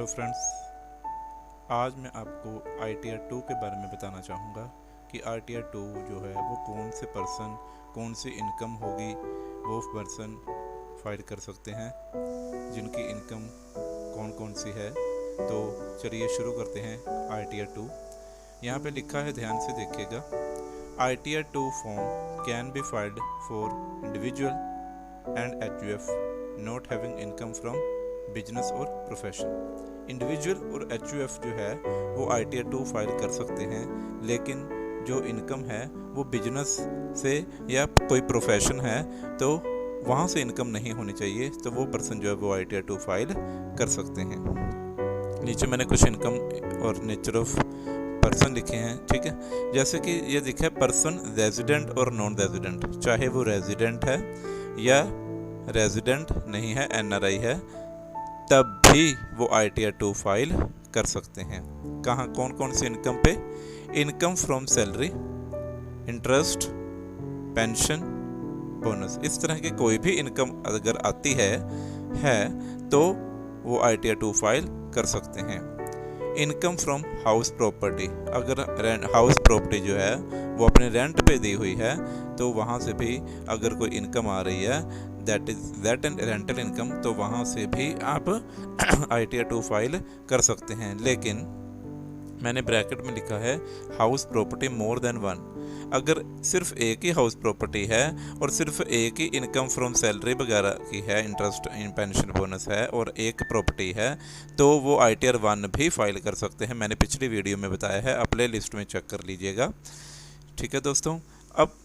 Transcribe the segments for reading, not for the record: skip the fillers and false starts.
Hello friends, आज मैं आपको ITR 2 के बारे में बताना चाहूँगा कि ITR 2 जो है वो कौन से पर्सन, कौन सी इनकम होगी वो पर्सन फाइल कर सकते हैं, जिनकी इनकम कौन कौन सी है। तो चलिए शुरू करते हैं ITR 2। यहाँ पे लिखा है, ध्यान से देखिएगा। ITR 2 form can be filed for individual and HUF not having income from business और प्रोफेशन। इंडिविजुअल और HUF जो है वो ITR 2 फाइल कर सकते हैं, लेकिन जो इनकम है वो बिजनेस से या कोई प्रोफेशन है तो वहाँ से इनकम नहीं होनी चाहिए, तो वो पर्सन जो है वो ITR 2 फाइल कर सकते हैं। नीचे मैंने कुछ इनकम और नेचर ऑफ पर्सन लिखे हैं, ठीक है। जैसे कि ये लिखा है, पर्सन रेजिडेंट और नॉन रेजिडेंट, चाहे वो रेजिडेंट है या रेजिडेंट नहीं है, NRI है, तब भी वो ITR 2 फाइल कर सकते हैं। कहाँ, कौन कौन सी इनकम पे? Income from salary, interest, pension, bonus, इस तरह की कोई भी इनकम अगर आती है तो वो ITR 2 फाइल कर सकते हैं। इनकम फ्रॉम हाउस प्रॉपर्टी, अगर हाउस प्रॉपर्टी जो है वो अपने रेंट पे दी हुई है तो वहाँ से भी अगर कोई इनकम आ रही है, दैट एंड रेंटल इनकम, तो वहाँ से भी आप ITR 2 फाइल कर सकते हैं। लेकिन मैंने ब्रैकेट में लिखा है house property more than one. अगर सिर्फ एक ही हाउस प्रॉपर्टी है और सिर्फ एक ही इनकम फ्रॉम सैलरी वगैरह की है, इंटरेस्ट इन पेंशन बोनस है, और एक प्रॉपर्टी है, तो वो ITR 1 भी फाइल कर सकते हैं। मैंने पिछली वीडियो में बताया है, आप प्ले लिस्ट में चेक कर लीजिएगा, ठीक है दोस्तों। अब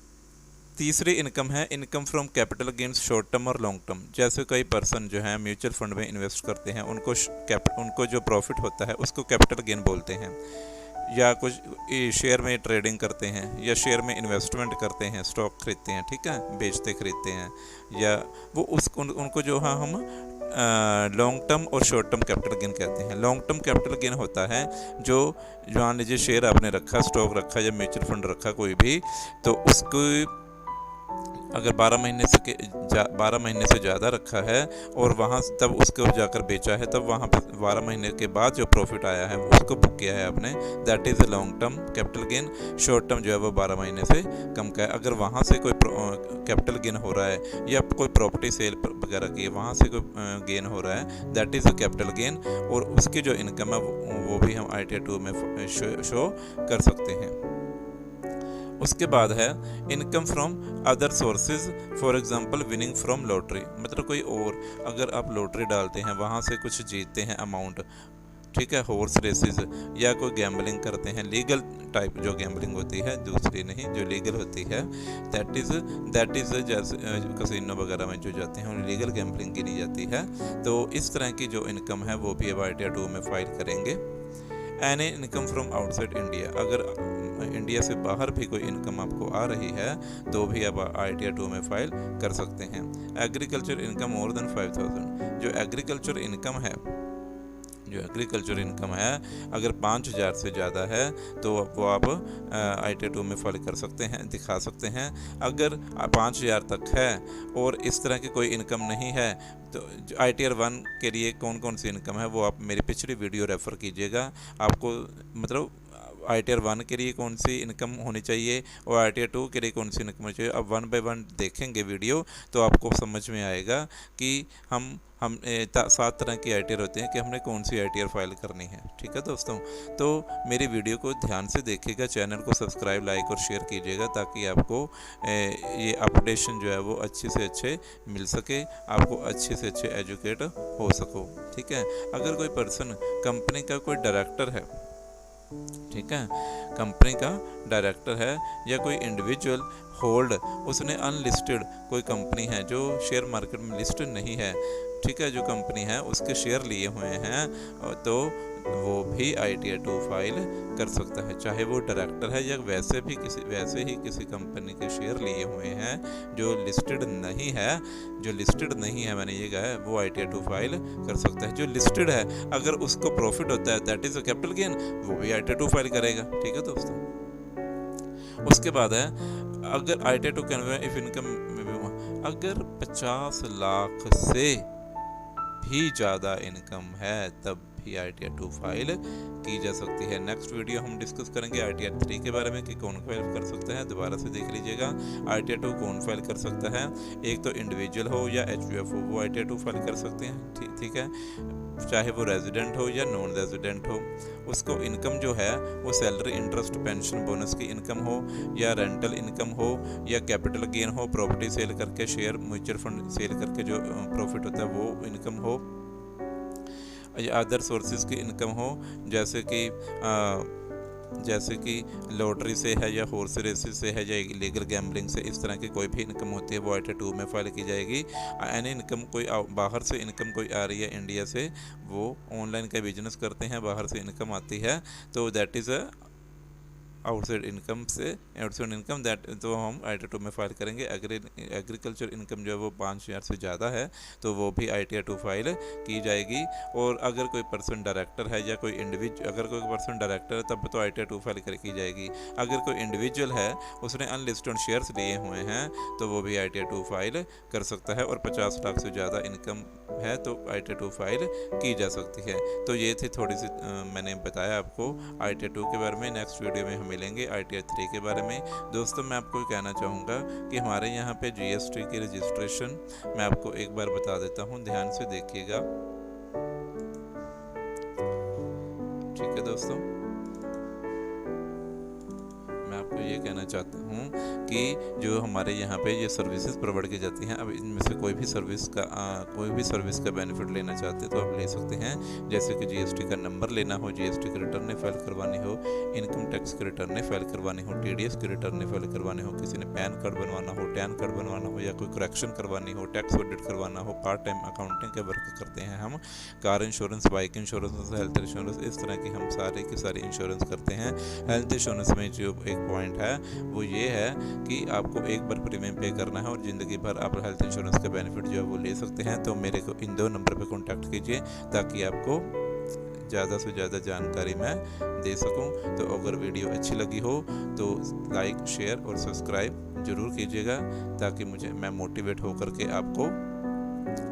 तीसरी इनकम है income from capital gains, short term और लॉन्ग टर्म। जैसे कई पर्सन जो हैं म्यूचुअल फंड में इन्वेस्ट करते हैं, उनको जो प्रॉफिट होता है उसको कैपिटल गेन बोलते हैं, या कुछ शेयर में ट्रेडिंग करते हैं, या शेयर में इन्वेस्टमेंट करते हैं, स्टॉक खरीदते हैं, ठीक है, बेचते खरीदते हैं, या वो उनको जो है हम लॉन्ग टर्म और शॉर्ट टर्म कैपिटल गेन कहते हैं। लॉन्ग टर्म कैपिटल गेन होता है जो मान लीजिए शेयर आपने रखा, स्टॉक रखा या म्यूचुअल फंड रखा कोई भी, तो उसको अगर 12 महीने से ज़्यादा रखा है और वहाँ तब उसको जाकर बेचा है, तब वहाँ पर 12 महीने के बाद जो प्रॉफिट आया है उसको बुक किया है आपने, that is long term capital gain. Short term जो है वो 12 महीने से कम का है। अगर वहाँ से कोई कैपिटल गेन हो रहा है या कोई प्रॉपर्टी सेल वगैरह की है, वहाँ से कोई गेन हो रहा है, that is a capital gain, और उसकी जो इनकम है वो भी हम ITR 2 में शो कर सकते हैं। उसके बाद है income from other sources, for example winning from lottery, मतलब कोई और, अगर आप लॉटरी डालते हैं, वहाँ से कुछ जीतते हैं अमाउंट, ठीक है, हॉर्स रेसेस, या कोई गैम्बलिंग करते हैं, लीगल टाइप जो गैम्बलिंग होती है, दूसरी नहीं जो लीगल होती है, दैट इज़ जैसे कसिनो वगैरह में जो जाते हैं उन्हें लीगल गैम्बलिंग गिनी जाती है। तो इस तरह की जो इनकम है वो भी अब ITR 2 में फाइल करेंगे। Any income from outside India, अगर इंडिया से बाहर भी कोई इनकम आपको आ रही है तो भी आप ITR 2 में फाइल कर सकते हैं। एग्रीकल्चर इनकम मोर देन 5000, जो एग्रीकल्चर इनकम है अगर 5000 से ज़्यादा है तो वो आप ITR 2 में फाइल कर सकते हैं, दिखा सकते हैं। अगर 5000 तक है और इस तरह की कोई इनकम नहीं है तो ITR 1 के लिए कौन कौन सी इनकम है वो आप मेरी पिछली वीडियो रेफ़र कीजिएगा। आपको मतलब ITR 1 के लिए कौन सी इनकम होनी चाहिए और ITR 2 के लिए कौन सी इनकम होनी चाहिए, अब 1 बाय 1 देखेंगे वीडियो तो आपको समझ में आएगा कि हम 7 तरह की ITR होते हैं कि हमने कौन सी ITR फाइल करनी है, ठीक है दोस्तों। तो मेरी वीडियो को ध्यान से देखिएगा, चैनल को सब्सक्राइब, लाइक और शेयर कीजिएगा ताकि आपको ये अपडेशन जो है वो अच्छे से अच्छे मिल सके, आपको अच्छे से अच्छे एजुकेट हो सको, ठीक है। अगर कोई पर्सन कंपनी का कोई डायरेक्टर है, ठीक है, कंपनी का डायरेक्टर है, या कोई इंडिविजुअल होल्ड, उसने अनलिस्टेड कोई कंपनी है जो शेयर मार्केट में लिस्टेड नहीं है, ठीक है, जो कंपनी है उसके शेयर लिए हुए हैं, तो वो भी ITR 2 फाइल कर सकता है, चाहे वो डायरेक्टर है या वैसे ही किसी कंपनी के शेयर लिए हुए हैं जो लिस्टेड नहीं है, मैंने ये कहा है, वो ITR 2 फाइल कर सकता है। जो लिस्टेड है अगर उसको प्रॉफिट होता है, that is a capital gain, वो भी ITR 2 फाइल करेगा, ठीक है दोस्तों। उसके बाद है अगर ITR 2 कैन इफ इनकम, अगर 50 लाख से भी ज़्यादा इनकम है तब भी ITR2 फाइल की जा सकती है। नेक्स्ट वीडियो हम डिस्कस करेंगे ITR3 के बारे में कि कौन फाइल कर सकता है। दोबारा से देख लीजिएगा, ITR2 कौन फाइल कर सकता है। एक तो इंडिविजुअल हो या HUF हो, वो ITR2 फाइल कर सकते हैं, ठीक है, चाहे वो रेजिडेंट हो या नॉन रेजिडेंट हो। उसको इनकम जो है वो सैलरी, इंटरेस्ट, पेंशन, बोनस की इनकम हो या रेंटल इनकम हो या कैपिटल गेन हो, प्रॉपर्टी सेल करके, शेयर, म्यूचुअल फंड सेल करके जो प्रॉफिट होता है वो इनकम हो, या अदर सोर्सेज की इनकम हो, जैसे कि लॉटरी से है या हॉर्स रेसेस से है या इलीगल गैम्बलिंग से, इस तरह की कोई भी इनकम होती है वो ITR2 में फाइल की जाएगी। एनी इनकम, कोई बाहर से इनकम कोई आ रही है इंडिया से, वो ऑनलाइन का बिजनेस करते हैं, बाहर से इनकम आती है, तो that is a outside income that, तो हम ITR2 में फाइल करेंगे। एग्रीकल्चर इनकम जो है वो 5,000 से ज़्यादा है तो वो भी ITR2 फाइल की जाएगी। और अगर कोई पर्सन डायरेक्टर है या कोई अगर कोई पर्सन डायरेक्टर है तब तो ITR2 फाइल की जाएगी। अगर कोई इंडिविजुअल है, उसने अनलिस्टेड शेयर्स लिए हुए हैं तो वो भी ITR2 फाइल कर सकता है। और 50 लाख से ज़्यादा इनकम है तो ITR2 फाइल की जा सकती है। तो ये थी थोड़ी सी मैंने बताया आपको ITR2 के बारे में। नेक्स्ट वीडियो में हम मिलेंगे ITR3 के बारे में। दोस्तों, मैं आपको कहना चाहूँगा कि हमारे यहाँ पे GST की रजिस्ट्रेशन मैं आपको एक बार बता देता हूँ, ध्यान से देखिएगा, ठीक है दोस्तों। मैं आपको ये कहना चाहता हूँ कि जो हमारे यहाँ पे ये सर्विसेज प्रोवाइड की जाती हैं, अब इनमें से कोई भी सर्विस का बेनिफिट लेना चाहते हैं तो आप ले सकते हैं। जैसे कि GST का नंबर लेना हो, GST की रिटर्न फाइल करवानी हो, इनकम टैक्स की रिटर्न फाइल करवानी हो, TDS की रिटर्न फाइल करवानी हो, किसी ने पैन कार्ड बनवाना हो, टैन कार्ड बनवाना हो, या कोई करेक्शन करवानी हो, टैक्स ऑडिट करवाना हो, पार्ट टाइम अकाउंटिंग के वर्क करते हैं हम, car insurance, bike insurance, health insurance, इस तरह की हम सारे के सारे इंश्योरेंस करते हैं। हेल्थ इंश्योरेंस में जो एक पॉइंट है वो ये है कि आपको एक बार प्रीमियम पे करना है और ज़िंदगी भर आप हेल्थ इंश्योरेंस का बेनिफिट जो है वो ले सकते हैं। तो मेरे को इन 2 नंबर पे कांटेक्ट कीजिए ताकि आपको ज़्यादा से ज़्यादा जानकारी मैं दे सकूं। तो अगर वीडियो अच्छी लगी हो तो लाइक, शेयर और सब्सक्राइब ज़रूर कीजिएगा ताकि मैं मोटिवेट होकर के आपको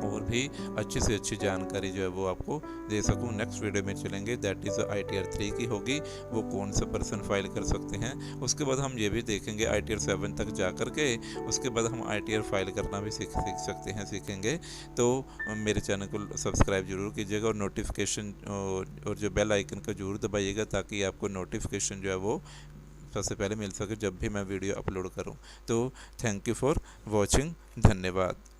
और भी अच्छी से अच्छी जानकारी जो है वो आपको दे सकूं। नेक्स्ट वीडियो में चलेंगे, दैट इज़ ITR3 की होगी, वो कौन सा पर्सन फाइल कर सकते हैं। उसके बाद हम ये भी देखेंगे ITR7 तक जा कर के, उसके बाद हम ITR फाइल करना भी सीखेंगे। तो मेरे चैनल को सब्सक्राइब जरूर कीजिएगा और नोटिफिकेशन और जो बेल आइकन का जरूर दबाइएगा ताकि आपको नोटिफिकेशन जो है वो सबसे पहले मिल सके जब भी मैं वीडियो अपलोड करूं। तो थैंक यू फॉर वॉचिंग, धन्यवाद।